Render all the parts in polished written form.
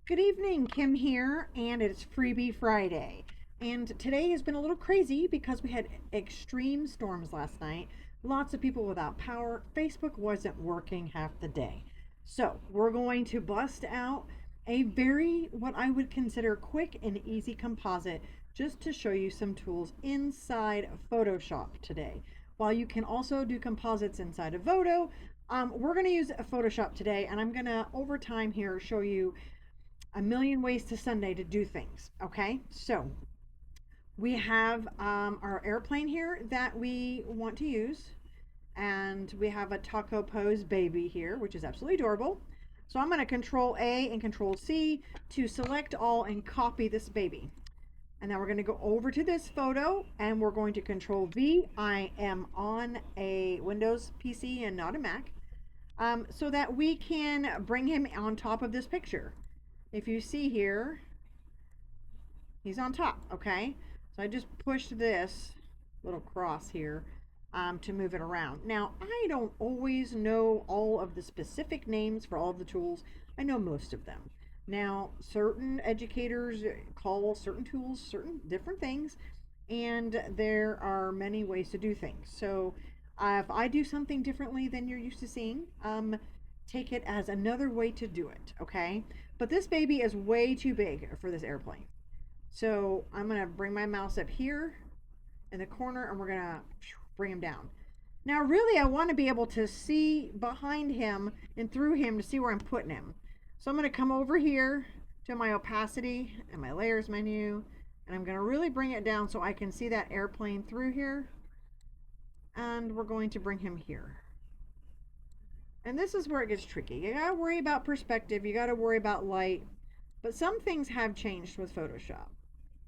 Good evening, Kim here, and it's Freebie Friday. And today has been a little crazy because we had extreme storms last night. Lots of people without power. Facebook wasn't working half the day. So, we're going to bust out a very, what I would consider quick and easy composite just to show you some tools inside Photoshop today. While you can also do composites inside of Voto, we're going to use Photoshop today, and I'm going to, over time here, show you a million ways to Sunday to do things. Okay, so we have our airplane here that we want to use, and we have a taco pose baby here, which is absolutely adorable. So I'm going to Control A and Control C to select all and copy this baby. And then we're going to go over to this photo and we're going to Control V. I am on a Windows PC and not a Mac, so that we can bring him on top of this picture. If you see here, he's on top, okay? So I just pushed this little cross here to move it around. Now, I don't always know all of the specific names for all of the tools. I know most of them. Now, certain educators call certain tools certain different things, and there are many ways to do things. So if I do something differently than you're used to seeing, take it as another way to do it, okay? But this baby is way too big for this airplane. So I'm gonna bring my mouse up here in the corner and we're gonna bring him down. Now really I wanna be able to see behind him and through him to see where I'm putting him. So I'm gonna come over here to my opacity and my layers menu, and I'm gonna really bring it down so I can see that airplane through here. And we're going to bring him here. And this is where it gets tricky. You gotta worry about perspective, you gotta worry about light, but some things have changed with Photoshop.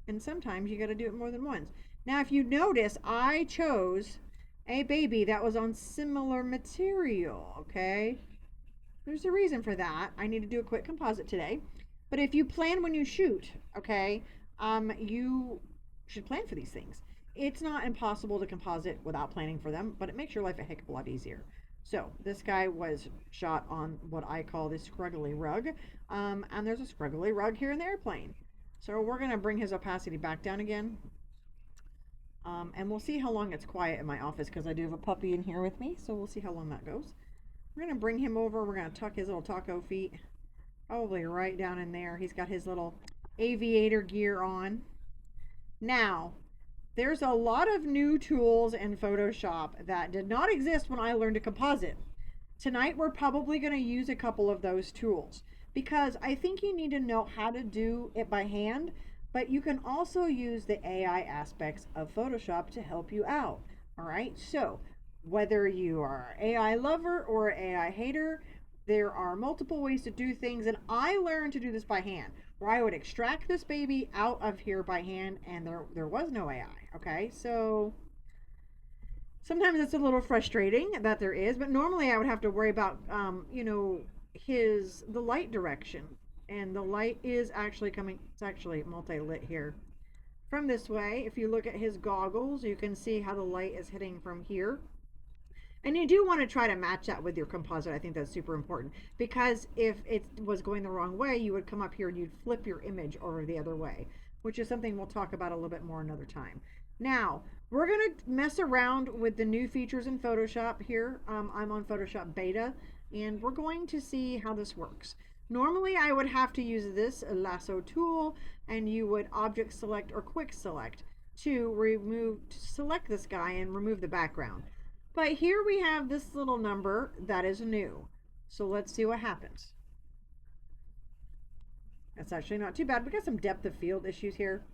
And sometimes you gotta do it more than once. Now, if you notice, I chose a baby that was on similar material, okay? There's a reason for that. I need to do a quick composite today. But if you plan when you shoot, okay, you should plan for these things. It's not impossible to composite without planning for them, but it makes your life a heck of a lot easier. So this guy was shot on what I call the scruggly rug, and there's a scruggly rug here in the airplane. So we're gonna bring his opacity back down again, and we'll see how long it's quiet in my office because I do have a puppy in here with me, so we'll see how long that goes. We're gonna bring him over, we're gonna tuck his little taco feet, probably right down in there. He's got his little aviator gear on. Now, there's a lot of new tools in Photoshop that did not exist when I learned to composite. Tonight we're probably going to use a couple of those tools because I think you need to know how to do it by hand, but you can also use the AI aspects of Photoshop to help you out. All right, so whether you are an AI lover or an AI hater, there are multiple ways to do things, and I learned to do this by hand, where I would extract this baby out of here by hand, and there was no AI. Okay, so sometimes it's a little frustrating that there is, but normally I would have to worry about the light direction, and the light is actually coming. It's actually multi-lit here from this way. If you look at his goggles, you can see how the light is hitting from here. And you do want to try to match that with your composite. I think that's super important because if it was going the wrong way, you would come up here and you'd flip your image over the other way, which is something we'll talk about a little bit more another time. Now, we're going to mess around with the new features in Photoshop here. I'm on Photoshop Beta, and we're going to see how this works. Normally, I would have to use this lasso tool, and you would object select or quick select to select this guy and remove the background. But here we have this little number that is new. So let's see what happens. That's actually not too bad. We got some depth of field issues here,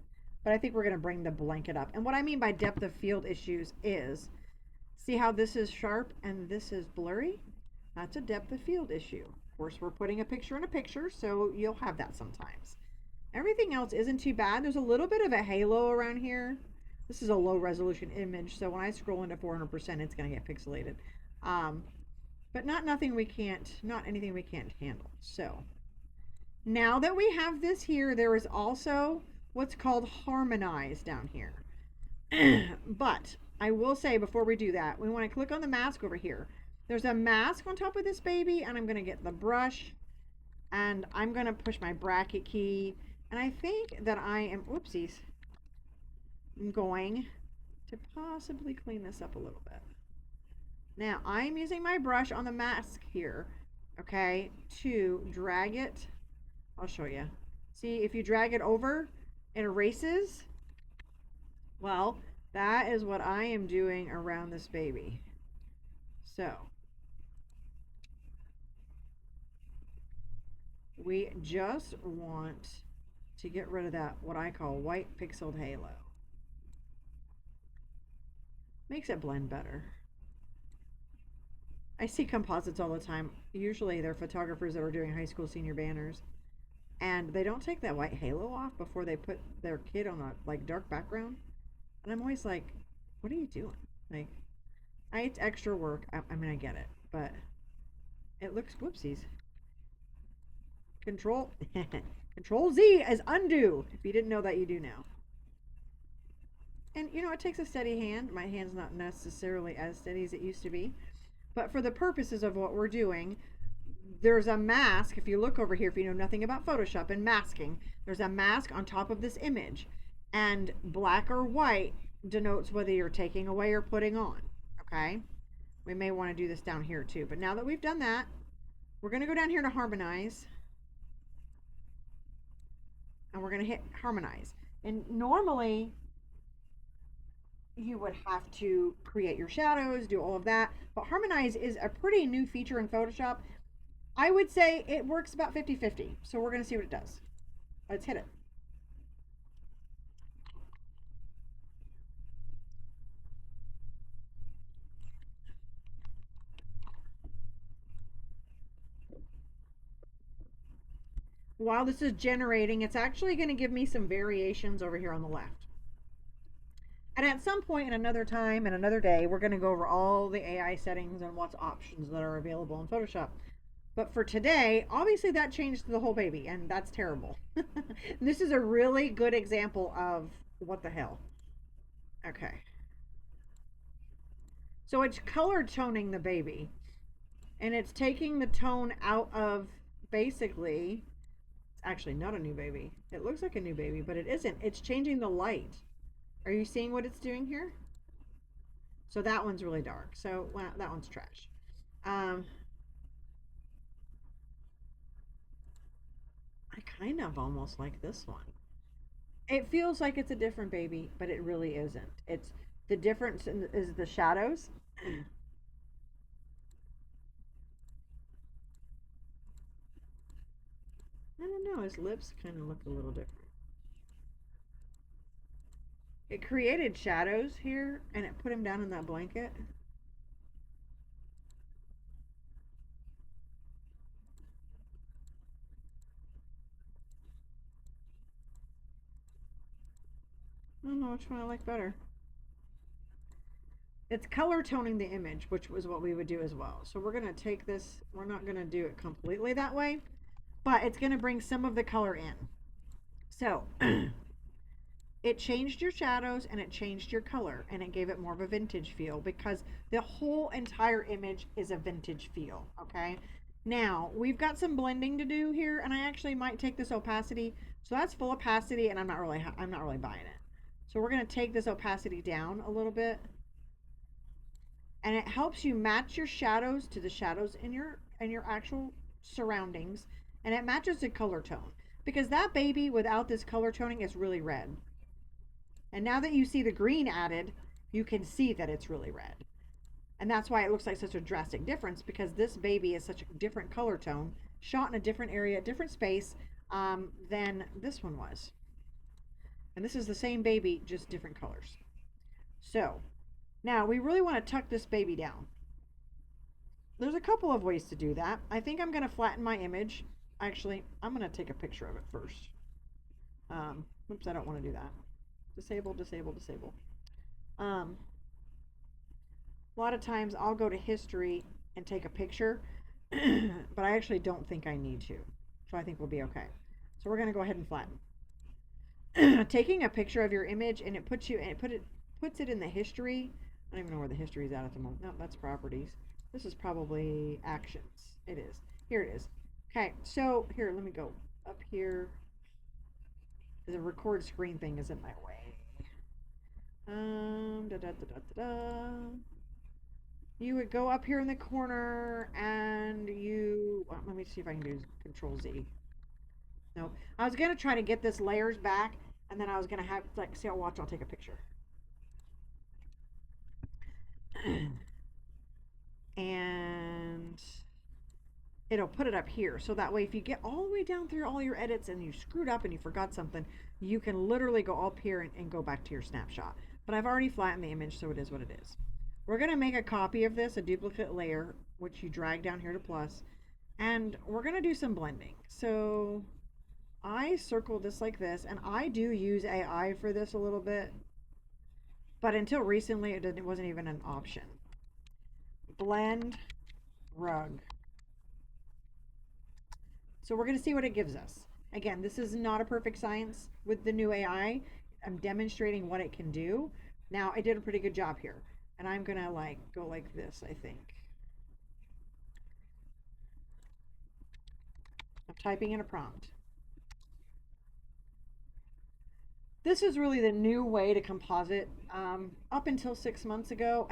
but I think we're going to bring the blanket up. And what I mean by depth of field issues is, see how this is sharp and this is blurry? That's a depth of field issue. Of course, we're putting a picture in a picture, so you'll have that sometimes. Everything else isn't too bad. There's a little bit of a halo around here. This is a low resolution image, so when I scroll into 400%, it's going to get pixelated. But not anything we can't handle. So now that we have this here, there is also what's called harmonize down here. But I will say before we do that, we want to click on the mask over here. There's a mask on top of this baby, and I'm going to get the brush And I'm going to push my bracket key. And I think that I am, whoopsies, I'm going to possibly clean this up a little bit. Now, I'm using my brush on the mask here, okay, to drag it. I'll show you. See, if you drag it over, it erases. Well, that is what I am doing around this baby. So, we just want to get rid of that, what I call white pixeled halo. Makes it blend better. I see composites all the time. Usually they're photographers that are doing high school senior banners, and they don't take that white halo off before they put their kid on a like dark background. And I'm always like, what are you doing? Like, it's extra work. I mean, I get it, but it looks, whoopsies. Control Control Z is undo. If you didn't know that, you do now. And you know, it takes a steady hand. My hand's not necessarily as steady as it used to be, but for the purposes of what we're doing, there's a mask. If you look over here, if you know nothing about Photoshop and masking, there's a mask on top of this image, and black or white denotes whether you're taking away or putting on. Okay, we may want to do this down here too, but now that we've done that, we're going to go down here to harmonize, and we're going to hit harmonize. And normally you would have to create your shadows, do all of that, but harmonize is a pretty new feature in Photoshop. I would say it works about 50-50, so we're going to see what it does. Let's hit it. While this is generating, it's actually going to give me some variations over here on the left. And at some point in another time, in another day, we're going to go over all the AI settings and what's options that are available in Photoshop. But for today, obviously that changed the whole baby, and that's terrible. This is a really good example of what the hell. Okay. So it's color toning the baby, and it's taking the tone out of, basically, it's actually not a new baby. It looks like a new baby, but it isn't. It's changing the light. Are you seeing what it's doing here? So that one's really dark. So well, that one's trash. I kind of almost like this one. It feels like it's a different baby, but it really isn't. It's the difference is the shadows. I don't know, his lips kind of look a little different. It created shadows here, and it put him down in that blanket. I don't know which one I like better. It's color toning the image, which was what we would do as well. So we're going to take this, we're not going to do it completely that way, but it's going to bring some of the color in. So it changed your shadows and it changed your color, and it gave it more of a vintage feel because the whole entire image is a vintage feel. Okay, now we've got some blending to do here, and I actually might take this opacity. So that's full opacity, and I'm not really buying it. So we're going to take this opacity down a little bit, and it helps you match your shadows to the shadows in your actual surroundings, and it matches the color tone, because that baby without this color toning is really red. And now that you see the green added, you can see that it's really red. And that's why it looks like such a drastic difference, because this baby is such a different color tone, shot in a different area, different space, than this one was. And this is the same baby, just different colors. So now we really want to tuck this baby down. There's a couple of ways to do that. I think I'm going to flatten my image. Actually, I'm going to take a picture of it first. Oops, I don't want to do that. Disable, disable, disable. A lot of times I'll go to history and take a picture, but I actually don't think I need to. So I think we'll be okay. So we're going to go ahead and flatten. Taking a picture of your image, and it puts it in the history. I don't even know where the history is at the moment. No, that's properties. This is probably actions. It is. Here it is. Okay, so here, let me go up here. The record screen thing is in my way. Da da da da da da. You would go up here in the corner and you. Well, let me see if I can do Control Z. No, I was gonna try to get this layers back, and then I was gonna have like, see, I'll watch. I'll take a picture. And it'll put it up here. So that way, if you get all the way down through all your edits and you screwed up and you forgot something, you can literally go up here and go back to your snapshot. But I've already flattened the image, so it is what it is. We're going to make a copy of this, a duplicate layer, which you drag down here to plus, and we're going to do some blending. So I circled this like this, and I do use AI for this a little bit, but until recently it wasn't even an option. Blend rug. So we're going to see what it gives us. Again, this is not a perfect science with the new AI. I'm demonstrating what it can do. Now, I did a pretty good job here. And I'm going to like go like this, I think. I'm typing in a prompt. This is really the new way to composite. Up until 6 months ago,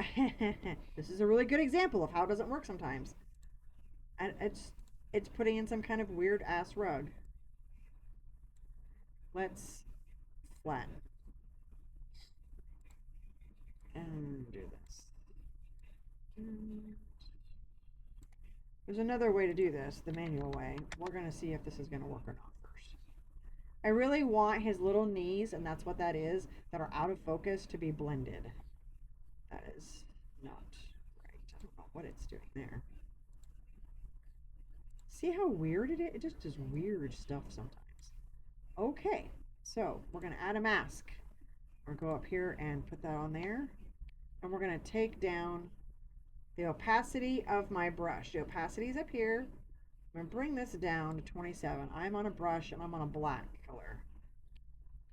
this is a really good example of how it doesn't work sometimes. And it's putting in some kind of weird ass rug. Let's flatten and do this. There's another way to do this, the manual way. We're going to see if this is going to work or not first. I really want his little knees, and that's what that is, that are out of focus, to be blended. That is not right. I don't know what it's doing there. See how weird it is? It just does weird stuff sometimes. Okay, so we're going to add a mask. Or go up here and put that on there. And we're going to take down the opacity of my brush. The opacity is up here. I'm going to bring this down to 27. I'm on a brush and I'm on a black color.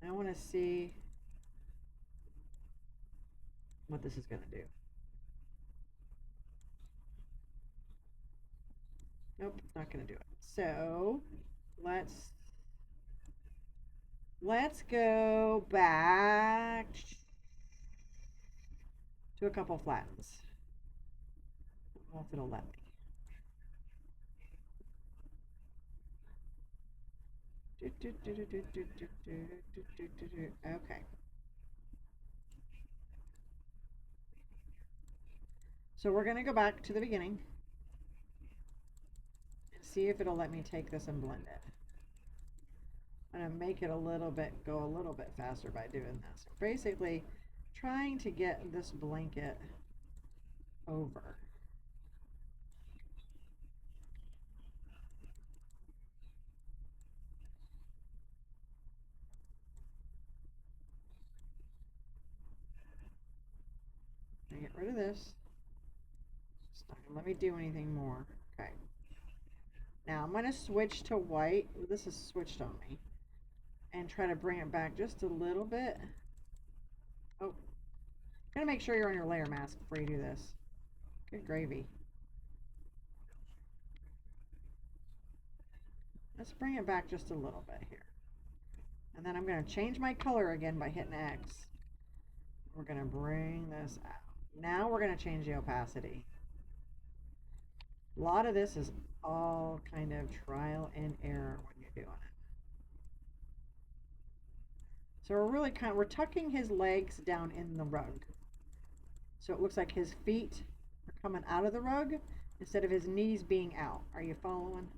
I want to see what this is going to do. Nope, it's not going to do it. So let's go back to a couple flattens. I don't know if it'll let me. Okay. So we're going to go back to the beginning and see if it'll let me take this and blend it. I'm going to make it go a little bit faster by doing this. Basically, trying to get this blanket over. Get rid of this. It's not going to let me do anything more. Okay. Now I'm going to switch to white. This is switched on me. And try to bring it back just a little bit. Oh. Gotta make sure you're on your layer mask before you do this. Good gravy. Let's bring it back just a little bit here. And then I'm going to change my color again by hitting X. We're going to bring this out. Now we're going to change the opacity. A lot of this is all kind of trial and error when you're doing it. So we're tucking his legs down in the rug. So it looks like his feet are coming out of the rug instead of his knees being out. Are you following?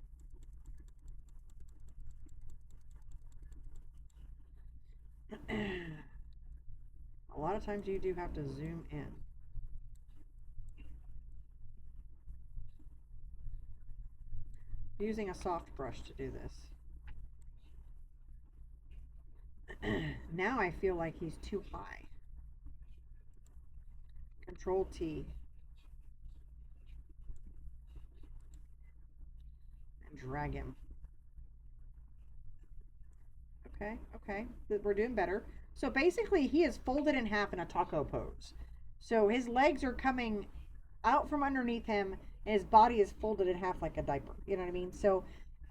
A lot of times you do have to zoom in. I'm using a soft brush to do this. Now I feel like he's too high. Control T. And drag him. Okay, okay. We're doing better. So basically he is folded in half in a taco pose. So his legs are coming out from underneath him and his body is folded in half like a diaper. You know what I mean? So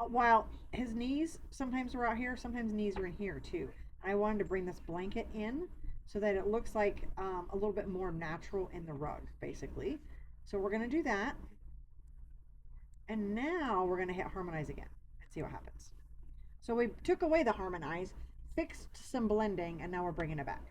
While his knees sometimes are out here, sometimes knees are in here too. I wanted to bring this blanket in so that it looks like a little bit more natural in the rug, basically. So we're going to do that. And now we're going to hit harmonize again and see what happens. So we took away the harmonize, fixed some blending, and now we're bringing it back.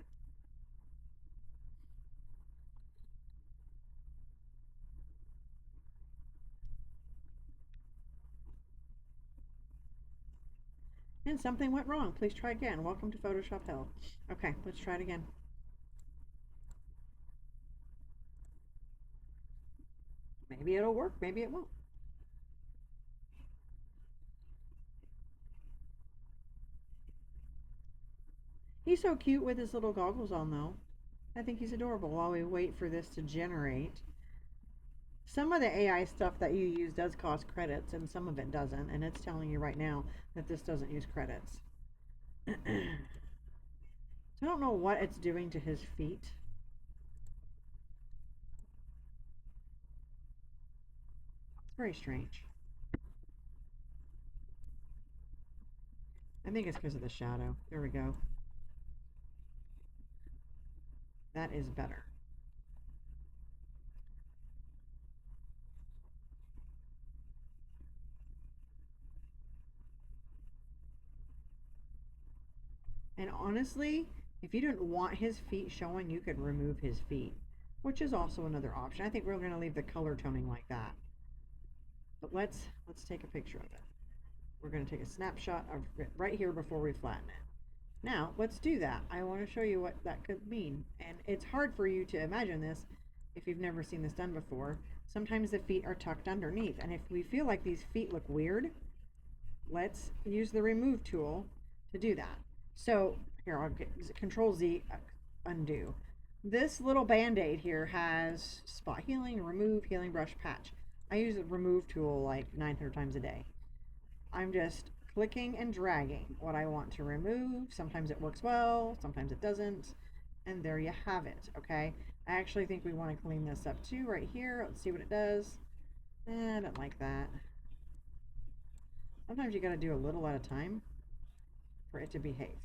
And something went wrong. Please try again. Welcome to Photoshop Hell. Okay, let's try it again. Maybe it'll work, maybe it won't. He's so cute with his little goggles on, though. I think he's adorable while we wait for this to generate. Some of the AI stuff that you use does cost credits, and some of it doesn't, and it's telling you right now that this doesn't use credits. So I don't know what it's doing to his feet. It's very strange. I think it's because of the shadow. There we go. That is better. And honestly, if you didn't want his feet showing, you could remove his feet, which is also another option. I think we're going to leave the color toning like that. But let's take a picture of it. We're going to take a snapshot of it right here before we flatten it. Now, let's do that. I want to show you what that could mean. And it's hard for you to imagine this if you've never seen this done before. Sometimes the feet are tucked underneath. And if we feel like these feet look weird, let's use the remove tool to do that. So here, I'll get Control Z, undo. This little band-aid here has spot healing, remove, healing brush, patch. I use the remove tool like 900 times a day. I'm just clicking and dragging what I want to remove. Sometimes it works well, sometimes it doesn't. And there you have it, okay? I actually think we want to clean this up too right here. Let's see what it does. I don't like that. Sometimes you got to do a little at a time for it to behave.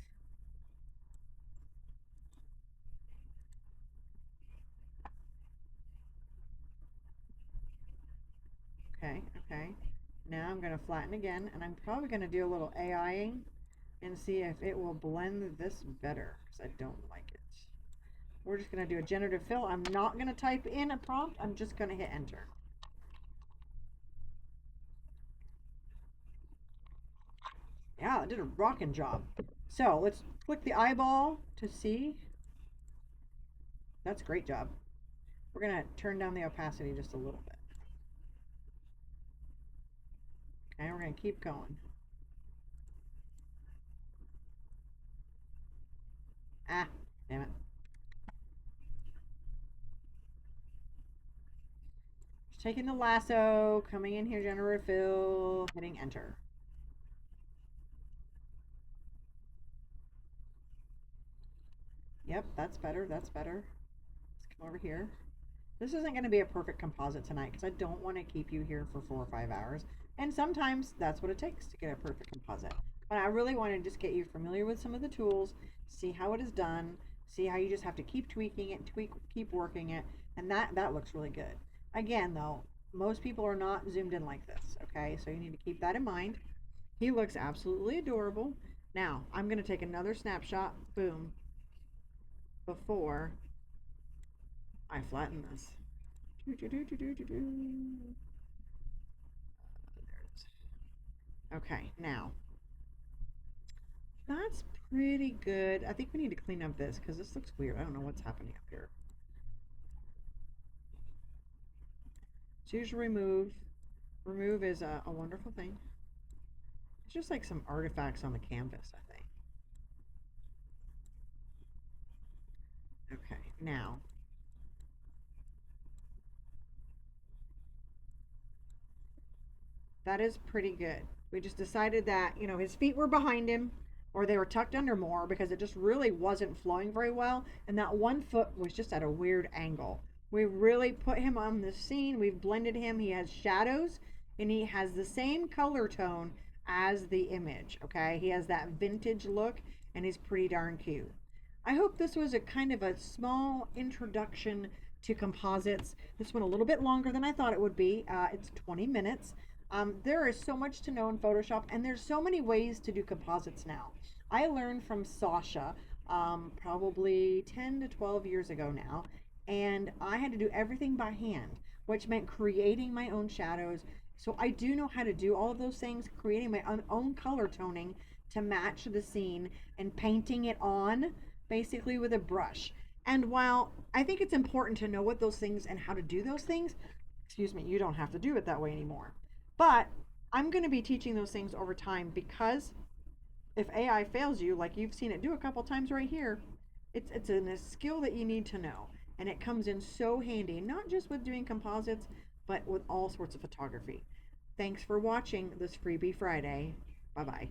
Okay, okay. Now I'm going to flatten again, and I'm probably going to do a little AIing and see if it will blend this better, because I don't like it. We're just going to do a generative fill. I'm not going to type in a prompt. I'm just going to hit enter. Yeah, it did a rocking job. So let's click the eyeball to see. That's a great job. We're going to turn down the opacity just a little bit. Okay, we're going to keep going. Ah, damn it. Just taking the lasso, coming in here, generative fill, hitting enter. Yep, that's better, that's better. Let's come over here. This isn't going to be a perfect composite tonight because I don't want to keep you here for 4 or 5 hours. And sometimes that's what it takes to get a perfect composite. But I really want to just get you familiar with some of the tools, see how it is done, see how you just have to keep tweaking it, keep working it, and that looks really good. Again, though, most people are not zoomed in like this, okay? So you need to keep that in mind. He looks absolutely adorable. Now, I'm going to take another snapshot, boom, before I flatten this. Okay, now that's pretty good. I think we need to clean up this because this looks weird. I don't know what's happening up here. Choose remove. Remove is a wonderful thing. It's just like some artifacts on the canvas, I think. Okay, now that is pretty good. We just decided that, you know, his feet were behind him or they were tucked under more because it just really wasn't flowing very well. And that one foot was just at a weird angle. We really put him on the scene. We've blended him. He has shadows and he has the same color tone as the image. Okay, he has that vintage look and he's pretty darn cute. I hope this was a kind of a small introduction to composites. This went a little bit longer than I thought it would be. It's 20 minutes. There is so much to know in Photoshop, and there's so many ways to do composites now. I learned from Sasha probably 10 to 12 years ago now, and I had to do everything by hand, which meant creating my own shadows. So I do know how to do all of those things, creating my own color toning to match the scene and painting it on basically with a brush. And while I think it's important to know what those things and how to do those things, excuse me, you don't have to do it that way anymore. But I'm going to be teaching those things over time because if AI fails you, like you've seen it do a couple times right here, it's a skill that you need to know. And it comes in so handy, not just with doing composites, but with all sorts of photography. Thanks for watching this Freebie Friday. Bye bye.